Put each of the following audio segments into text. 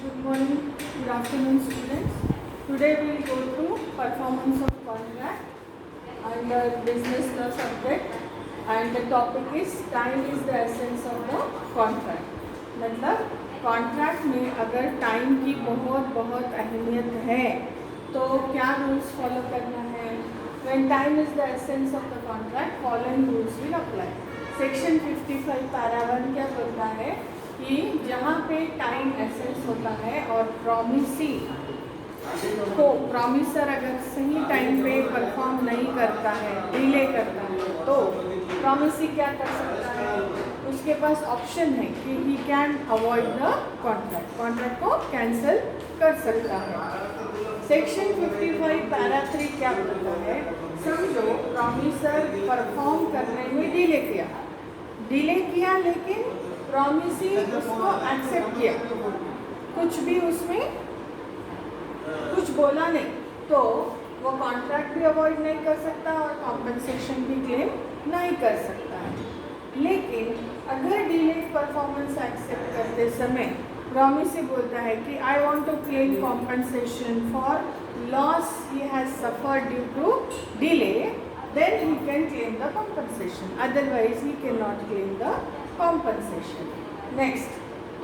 Good morning, good afternoon, students. Today we will go through performance of contract under business law subject, and the topic is time is the essence of the contract. मतलब contract में अगर time की बहुत बहुत अहमियत है तो क्या रूल्स फॉलो करना है. When time is the essence of the contract, following rules will apply. Section 55 para 1 क्या बोलता है कि जहाँ पे टाइम एसेंस होता है और प्रॉमिसी को प्रॉमिसर अगर सही टाइम पे परफॉर्म नहीं करता है, डिले करता है, तो प्रॉमिसी क्या कर सकता है, उसके पास ऑप्शन है कि he can avoid the contract को कैंसिल कर सकता है. सेक्शन 55 पैरा 3 क्या बोलता है, समझो प्रॉमिसर परफॉर्म करने में डिले किया लेकिन प्रॉमिसी उसको एक्सेप्ट किया, कुछ भी उसमें कुछ बोला नहीं, तो वो कॉन्ट्रैक्ट भी अवॉइड नहीं कर सकता और कॉम्पेंसेशन भी क्लेम नहीं कर सकता है. लेकिन अगर डिलेड परफॉर्मेंस एक्सेप्ट करते समय प्रॉमिसी बोलता है कि I want to claim compensation for loss he has suffered due to delay, then he can claim the compensation, otherwise he cannot claim the compensation. Next,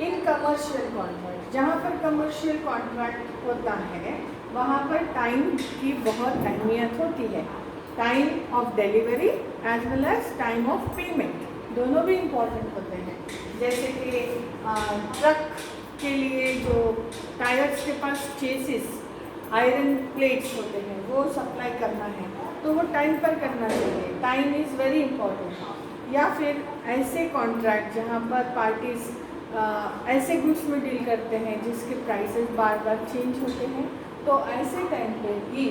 in commercial contract, जहाँ पर commercial contract होता है वहाँ पर time की बहुत अहमियत होती है. Time of delivery as well as time of payment दोनों भी इम्पॉर्टेंट होते हैं. जैसे कि ट्रक के लिए जो टायर्स के पास चेसिस आयरन प्लेट्स होते हैं वो सप्लाई करना है तो वो टाइम पर करना चाहिए. Time is very important. या फिर ऐसे कॉन्ट्रैक्ट जहाँ पर पार्टीज ऐसे गुड्स में डील करते हैं जिसके प्राइसेस बार बार चेंज होते हैं, तो ऐसे टाइम पे ही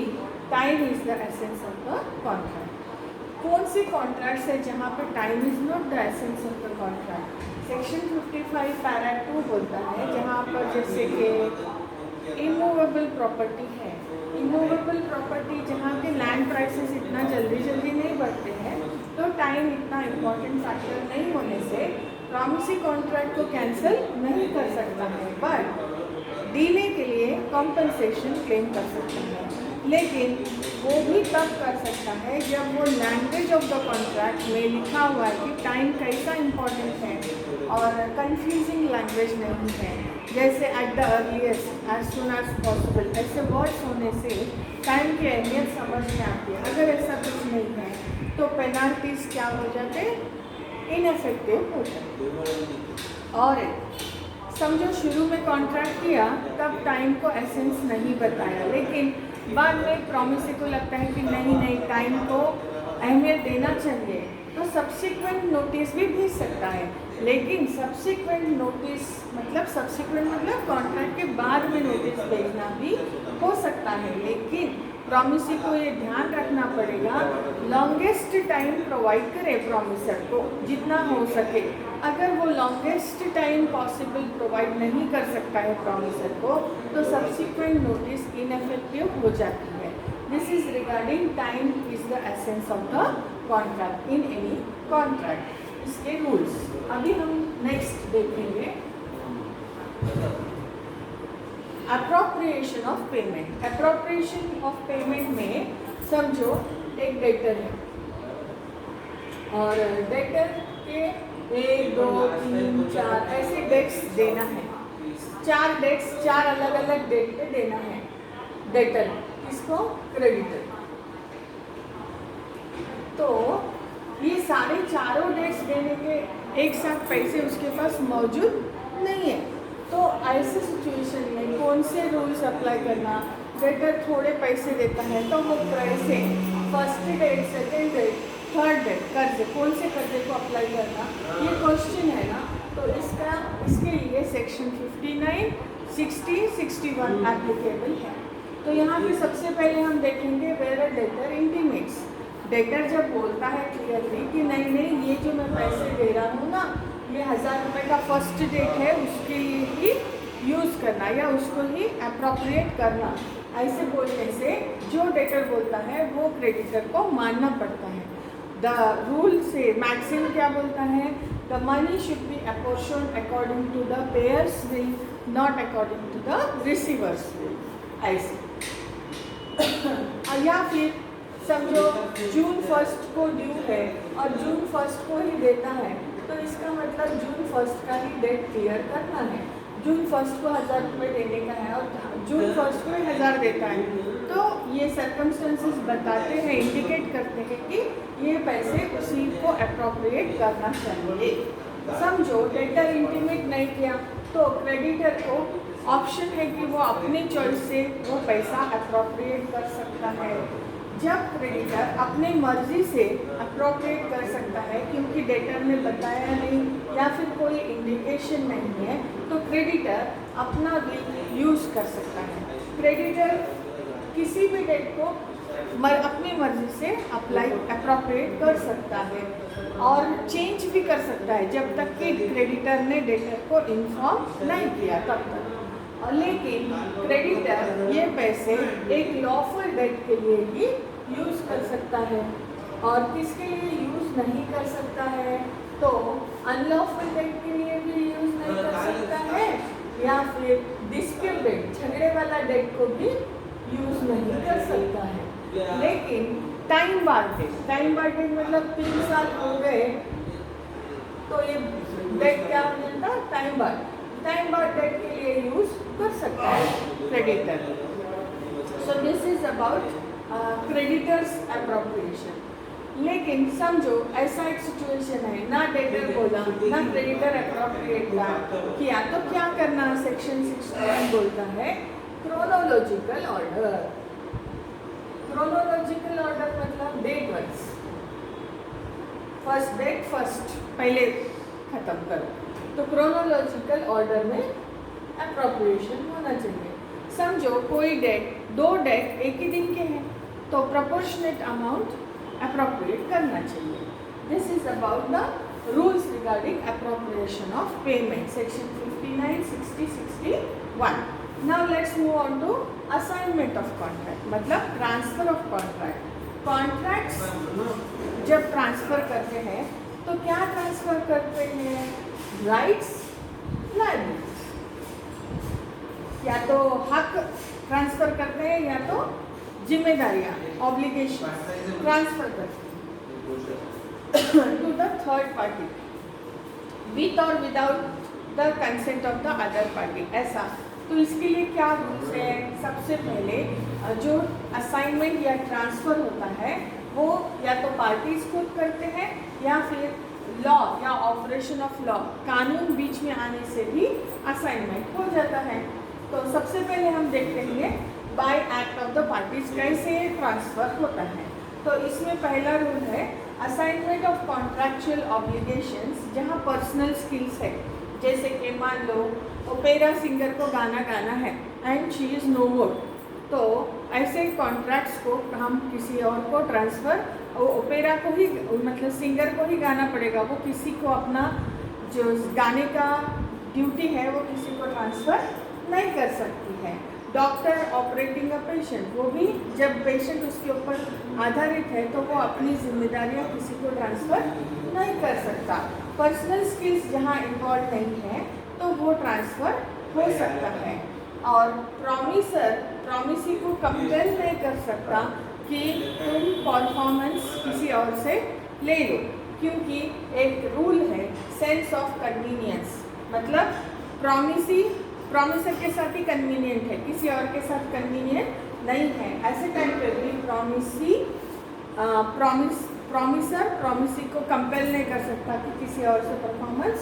time is the essence of the contract. कौन से कॉन्ट्रैक्ट्स है जहाँ पर time is not the essence of the contract. Section 55 para 2 बोलता है जहाँ पर जैसे कि इमूवेबल प्रॉपर्टी है. इमूवेबल प्रॉपर्टी जहाँ के लैंड प्राइसेस इतना जल्दी नहीं बढ़ते हैं तो टाइम इतना इम्पॉर्टेंट फैक्टर नहीं होने से प्रॉमिसी कॉन्ट्रैक्ट को कैंसिल नहीं कर सकता है, बट डीले के लिए कॉम्पनसेशन क्लेम कर सकता है. लेकिन वो भी तब कर सकता है जब वो लैंग्वेज ऑफ द कॉन्ट्रैक्ट में लिखा हुआ है कि टाइम कैसा इम्पॉर्टेंट है और कंफ्यूजिंग लैंग्वेज नहीं है. जैसे at the earliest, as soon as possible, ऐसे वर्ड्स होने से टाइम की अहमियत समझ में आती है. अगर ऐसा कुछ नहीं है तो पेनाल्टीज क्या हो जाते, इनफेक्टिव हो जाते. और समझो शुरू में कॉन्ट्रैक्ट किया तब टाइम को एसेंस नहीं बताया, लेकिन बाद में प्रॉमिसी को लगता है कि नहीं टाइम को अहमियत देना चाहिए, तो सब्सिक्वेंट नोटिस भी भेज सकता है. लेकिन सब्सिक्वेंट नोटिस मतलब कॉन्ट्रैक्ट के बाद में नोटिस भेजना भी हो सकता है. लेकिन प्रॉमिसी को ये ध्यान रखना पड़ेगा लॉन्गेस्ट टाइम प्रोवाइड करे प्रॉमिसर को जितना हो सके. अगर वो लॉन्गेस्ट टाइम पॉसिबल प्रोवाइड नहीं कर सकता है प्रॉमिसर को तो सब्सिक्वेंट नोटिस इनफेक्टिव हो जाती है. This is regarding time is the essence of the contract in any contract. इसके रूल्स अभी हम नेक्स्ट देखेंगे. Appropriation of payment. Appropriation of payment में समझो एक डेटर है और डेटर के 1 2 3 4 ऐसे डेट्स देना है. 4 डेट्स 4 अलग अलग डेट पे देना है डेटर किसको, क्रेडिटर. तो ये सारे चारों डेट्स देने के एक साथ पैसे उसके पास मौजूद नहीं है, तो ऐसे सिचुएशन में कौन से रूल्स अप्लाई करना. डेटर थोड़े पैसे देता है तो वो पैसे first debt, second debt, third debt कर्जे, कौन से कर्जे को अप्लाई करना, ये क्वेश्चन है ना. तो इसके लिए सेक्शन 59, 60, 61 एप्लीकेबल है. तो यहाँ पे सबसे पहले हम देखेंगे where a debtor intimates. Debtor जब बोलता है क्लियरली कि नहीं ये जो मैं पैसे दे रहा हूँ ना, ये 1000 रुपये का फर्स्ट डेट है, उसके लिए ही यूज़ करना या उसको ही अप्रोप्रिएट करना, ऐसे बोलने से जो डेटर बोलता है वो क्रेडिटर को मानना पड़ता है. द रूल से मैक्सिम क्या बोलता है, the money should be apportioned according to the payers will not according to the receivers will, ऐसे। या फिर समझो जून 1 को ड्यू है और जून 1 को ही देता है, तो इसका मतलब जून 1 का ही डेट क्लियर करना है। जून 1 को 1000 रुपये देने का है और जून 1 को ही 1000 देता है, तो ये सर्कमस्टेंसेस बताते हैं, इंडिकेट करते हैं कि ये पैसे उसी को अप्रोप्रिएट करना चाहिए। समझो डेटर इंटीमेट नहीं किया, तो क्रेडिटर को ऑप्शन है कि वो अपने चॉइस से वो पैसा अप्रोप्रिएट कर सकता है। जब क्रेडिटर अपने मर्जी से अप्रोप्रिएट कर सकता है क्योंकि डेटर ने बताया नहीं या फिर कोई इंडिकेशन नहीं है, तो क्रेडिटर अपना बिल यूज़ कर सकता है। क्रेडिटर किसी भी डेट को अपनी मर्जी से अप्रोप्रिएट कर सकता है और चेंज भी कर सकता है जब तक कि क्रेडिटर ने डेटर को इन्फॉर्म नहीं किया तब तक। और लेकिन क्रेडिटर ये पैसे एक लॉफुल डेट के लिए ही यूज़ कर सकता है और किसके लिए यूज़ नहीं कर सकता है, तो अनलॉफुल डेट के लिए भी यूज़ नहीं कर सकता है या फिर डिस्प्यूट डेट, झगड़े वाला डेट को भी यूज़ नहीं कर सकता है। लेकिन टाइम बार डेट मतलब 3 साल हो गए तो ये डेट क्या हो जाता है, टाइम बार डेट के लिए यूज कर सकता है creditor. So this is about creditors appropriation. लेकिन समझो ऐसा एक सिचुएशन है, ना डेटर बोला ना क्रेडिटर अप्रोप्रिएट किया, तो क्या करना, सेक्शन 61 बोलता है क्रोनोलॉजिकल ऑर्डर। क्रोनोलॉजिकल ऑर्डर मतलब debt wise, first debt first पहले खत्म करो, तो क्रोनोलॉजिकल ऑर्डर में अप्रोप्रिएशन होना चाहिए। समझो कोई डेट, 2 डेट एक ही दिन के हैं, तो प्रोपोर्शनेट अमाउंट अप्रोप्रिएट करना चाहिए। This is about the rules regarding appropriation of payment, section 59, 60, 61। Now let's move on to assignment of contract, मतलब ट्रांसफर ऑफ कॉन्ट्रैक्ट। कॉन्ट्रैक्ट्स जब ट्रांसफर करते हैं तो क्या ट्रांसफर करते हैं, राइट्स, लायबिलिटीज, या तो हक ट्रांसफर करते हैं या तो जिम्मेदारियां, ऑब्लिगेशन ट्रांसफर करते हैं to the third party with और without the consent of the other party, ऐसा। तो इसके लिए क्या रूल्स है, सबसे पहले जो असाइनमेंट या ट्रांसफर होता है वो या तो पार्टीज खुद करते हैं या फिर लॉ या ऑपरेशन ऑफ लॉ, कानून बीच में आने से भी असाइनमेंट हो जाता है। तो सबसे पहले हम देखते हैं bye act of the parties कैसे ट्रांसफर होता है। तो इसमें पहला रूल है असाइनमेंट ऑफ कॉन्ट्रैक्चुअल ऑब्लिगेशंस, जहाँ पर्सनल स्किल्स है, जैसे कि मान लो ओपेरा सिंगर को गाना गाना है एंड शी इज़ नो मोर, तो ऐसे कॉन्ट्रैक्ट्स को हम किसी और को ट्रांसफ़र, वो ओपेरा को ही मतलब सिंगर को ही गाना पड़ेगा, वो किसी को अपना जो गाने का ड्यूटी है वो किसी को ट्रांसफ़र नहीं कर सकती है। डॉक्टर ऑपरेटिंग अ पेशेंट, वो भी जब पेशेंट उसके ऊपर आधारित है तो वो अपनी जिम्मेदारियां किसी को ट्रांसफ़र नहीं कर सकता। पर्सनल स्किल्स जहाँ इन्वॉल्व नहीं है तो वो ट्रांसफ़र हो सकता है। और प्रॉमिसी को कंपेल नहीं कर सकता कि तुम परफॉर्मेंस किसी और से ले लो, क्योंकि एक रूल है सेंस ऑफ कन्वीनियंस, मतलब प्रॉमिसर के साथ ही कन्वीनियंट है, किसी और के साथ कन्वीनियंट नहीं है। ऐसे टाइम पे भी प्रॉमिसी को कंपेल नहीं कर सकता कि किसी और से परफॉर्मेंस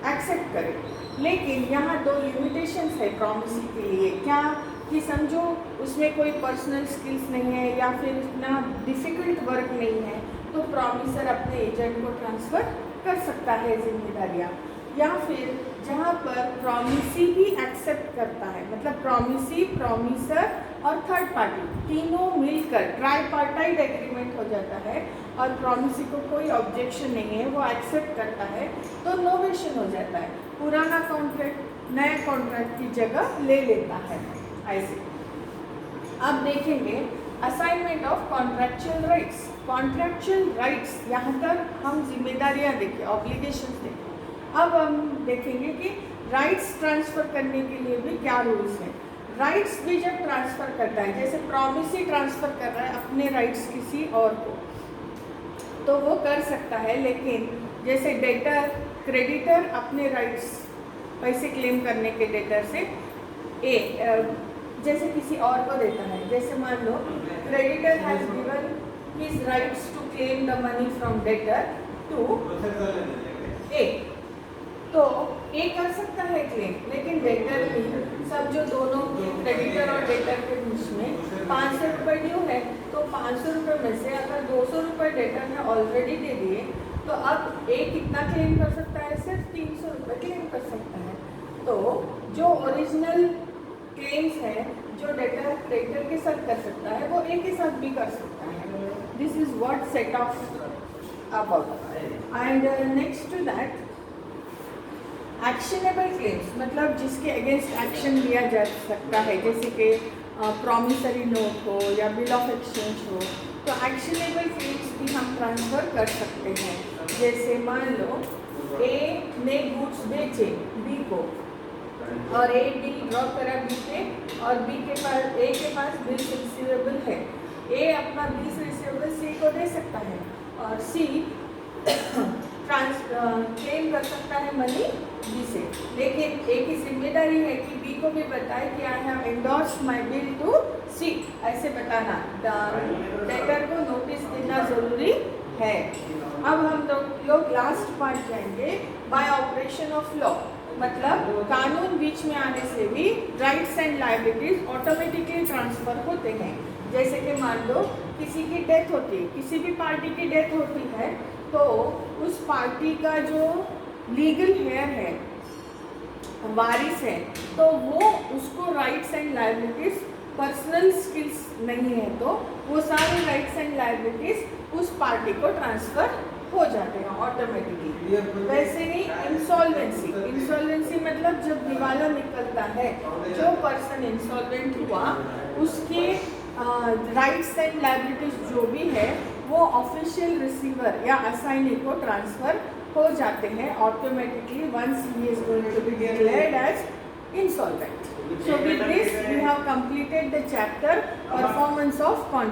एक्सेप्ट करे। लेकिन यहाँ 2 लिमिटेशंस है प्रॉमिसी के लिए, क्या कि समझो उसमें कोई पर्सनल स्किल्स नहीं है या फिर इतना डिफ़िकल्ट वर्क नहीं है, तो प्रॉमिसर अपने एजेंट को ट्रांसफ़र कर सकता है जिम्मेदारियाँ। या फिर जहाँ पर प्रॉमिसी भी एक्सेप्ट करता है, मतलब प्रॉमिसी, प्रॉमिसर और थर्ड पार्टी तीनों मिलकर ट्राईपार्टाइट एग्रीमेंट हो जाता है और प्रॉमिसी को कोई ऑब्जेक्शन नहीं है, वो एक्सेप्ट करता है, तो नोवेशन हो जाता है, पुराना कॉन्ट्रैक्ट नया कॉन्ट्रैक्ट की जगह ले लेता है। ऐसे अब देखेंगे assignment of contractual rights. Contractual rights यहाँ तक हम जिम्मेदारियाँ देखें, ऑब्लिगेशंस देखें। अब हम देखेंगे कि राइट्स ट्रांसफर करने के लिए भी क्या रूल्स हैं। राइट्स भी जब ट्रांसफर करता है, जैसे प्रॉमिसी ट्रांसफर कर रहा है अपने राइट्स किसी और को, तो वो कर सकता है। लेकिन जैसे डेटर, क्रेडिटर अपने राइट्स पैसे क्लेम करने के डेटर से जैसे किसी और को देता है, जैसे मान लो creditor has given his rights to claim the money from debtor to A, तो ए कर सकता है क्लेम, लेकिन डेटर भी सब जो दोनों क्रेडिटर और डेटर के बीच में 500 रुपये ड्यू है, तो 500 रुपये में से अगर 200 रुपये डेटर ने ऑलरेडी दे दिए, तो अब ए कितना क्लेम कर सकता है, सिर्फ 300 रुपये क्लेम कर सकता है। तो जो ओरिजिनल क्लेम्स है जो डेटर क्रेडिटर के साथ कर सकता है, वो ए के साथ भी कर सकता है। This is what set of about. And next to that, actionable claims, मतलब जिसके अगेंस्ट एक्शन लिया जा सकता है, जैसे कि प्रॉमिसरी नोट हो या बिल ऑफ एक्सचेंज हो, तो एक्शनेबल क्लेम्स भी हम ट्रांसफ़र कर सकते हैं। जैसे मान लो ए ने गुड्स बेचे बी को, और ए बिल ड्रॉ करा बी पे, और बी के पास ए के पास बिल्स रिसीवेबल है। ए अपना बिल्स रिसीवेबल सी को दे सकता है, और सी क्लेम कर सकता है मनी बी से। लेकिन ए की जिम्मेदारी है कि बी को भी बताए कि I have endorsed my bill to C, ऐसे बताना, डेटर को नोटिस देना ज़रूरी है। अब हम लोग लास्ट पार्ट जाएंगे, बाय ऑपरेशन ऑफ लॉ, मतलब कानून बीच में आने से भी rights and liabilities automatically transfer होते हैं। जैसे कि मान लो किसी की डेथ होती है, किसी भी पार्टी की डेथ होती है, तो उस पार्टी का जो लीगल हेयर है, वारिस है, तो वो उसको rights and liabilities, personal skills नहीं है तो वो सारे राइट्स एंड लायबिलिटीज उस पार्टी को ट्रांसफ़र हो जाते हैं ऑटोमेटिकली। वैसे ही इंसॉल्वेंसी, इंसॉल्वेंसी मतलब जब दिवाला निकलता है, जो पर्सन इंसॉल्वेंट हुआ उसके राइट्स एंड लायबिलिटीज जो भी है वो ऑफिशियल रिसीवर या असाइनी को ट्रांसफ़र हो जाते हैं automatically once he is going to be declared as insolvent. So with this we have completed the chapter performance of contract.